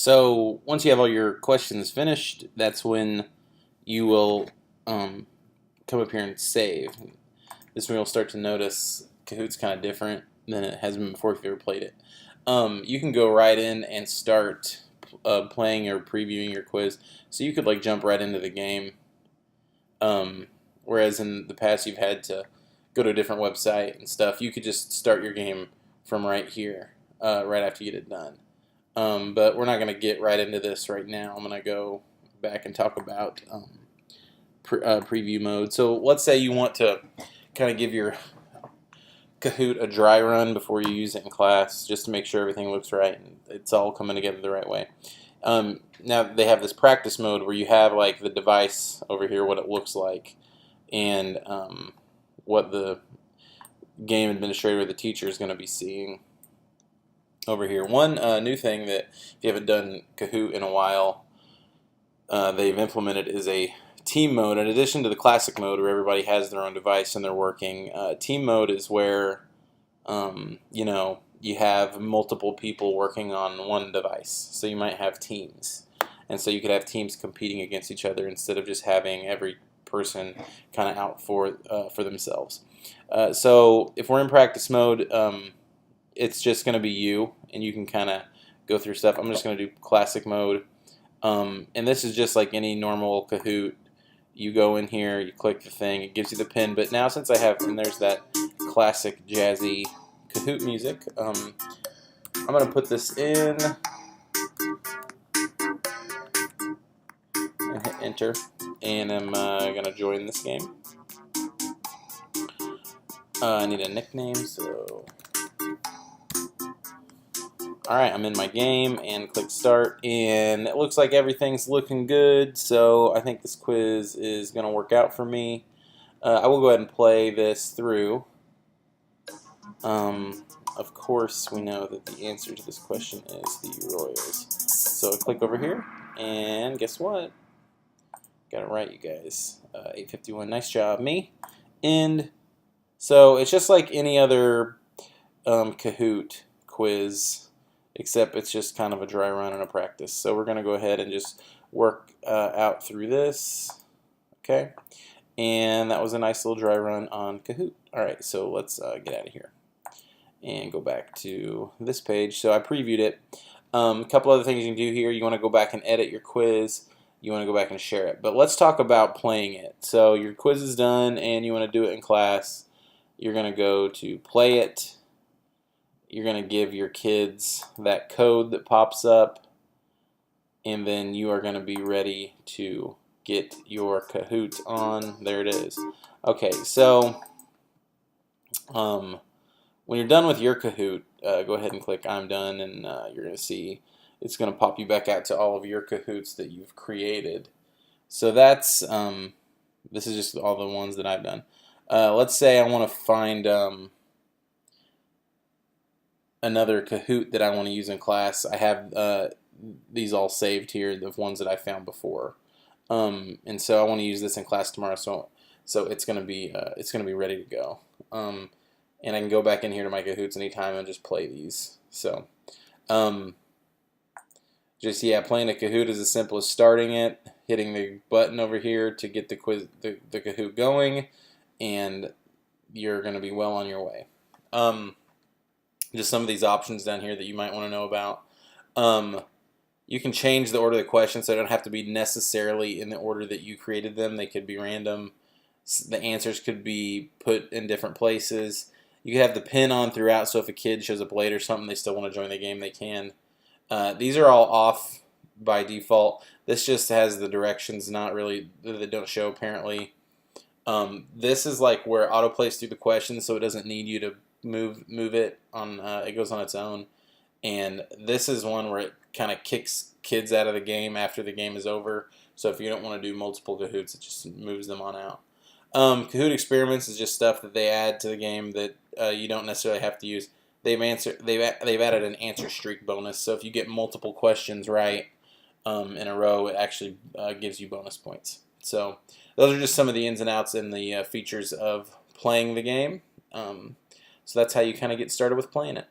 So once you have all your questions finished, that's when you will come up here and save. This is when you'll start to notice Kahoot's kind of different than it has been before if you ever played it. You can go right in and start playing or previewing your quiz. So you could like jump right into the game. Whereas in the past you've had to go to a different website and stuff. You could just start your game from right here, right after you get it done. But we're not going to get right into this right now. I'm going to go back and talk about preview mode. So let's say you want to kind of give your Kahoot a dry run before you use it in class, just to make sure everything looks right and it's all coming together the right way. Now they have this practice mode where you have like the device over here, what it looks like, and what the game administrator or the teacher is going to be seeing over here. One new thing that if you haven't done Kahoot in a while, they've implemented is a team mode. In addition to the classic mode where everybody has their own device and they're working, team mode is where you have multiple people working on one device. So you might have teams, and so you could have teams competing against each other instead of just having every person kind of out for themselves. So if we're in practice mode, it's just going to be you, and you can kind of go through stuff. I'm just going to do classic mode, and this is just like any normal Kahoot. You go in here, you click the thing, it gives you the pin. But now since I have, and there's that classic jazzy Kahoot music, I'm going to put this in and hit enter, and I'm going to join this game. I need a nickname, so alright, I'm in my game and click start, and it looks like everything's looking good, so I think this quiz is going to work out for me. I will go ahead and play this through. Of course, we know that the answer to this question is the Royals. So I click over here, and guess what? Got it right, you guys. 851, nice job, me. And so it's just like any other Kahoot quiz, except it's just kind of a dry run and a practice. So we're going to go ahead and just work out through this. Okay, and that was a nice little dry run on Kahoot. Alright, so let's get out of here and go back to this page. So I previewed it. A couple other things you can do here. You want to go back and edit your quiz. You want to go back and share it. But let's talk about playing it. So your quiz is done and you want to do it in class. You're going to go to play it. You're going to give your kids that code that pops up, and then you are going to be ready to get your Kahoot on. There it is. Okay, so when you're done with your Kahoot, go ahead and click I'm done, and you're going to see it's going to pop you back out to all of your Kahoots that you've created. So that's this is just all the ones that I've done. Let's say I want to find another Kahoot that I want to use in class. I have these all saved here, the ones that I found before, and so I want to use this in class tomorrow. So it's going to be ready to go. And I can go back in here to my Kahoots anytime and just play these. So just playing a Kahoot is as simple as starting it, hitting the button over here to get the Kahoot going, and you're going to be well on your way. Just some of these options down here that you might want to know about. You can change the order of the questions, so they don't have to be necessarily in the order that you created them. They could be random. The answers could be put in different places. You can have the pin on throughout, so if a kid shows up late or something, they still want to join the game, they can. These are all off by default. This just has the directions, not really, that don't show apparently. This is like where it autoplays through the questions, so it doesn't need you to move it on. It goes on its own. And this is one where it kind of kicks kids out of the game after the game is over. So if you don't want to do multiple Kahoots, it just moves them on out. Kahoot experiments is just stuff that they add to the game that you don't necessarily have to use. They've added an answer streak bonus. So if you get multiple questions right in a row, it actually gives you bonus points. So those are just some of the ins and outs and the features of playing the game. So that's how you kind of get started with playing it.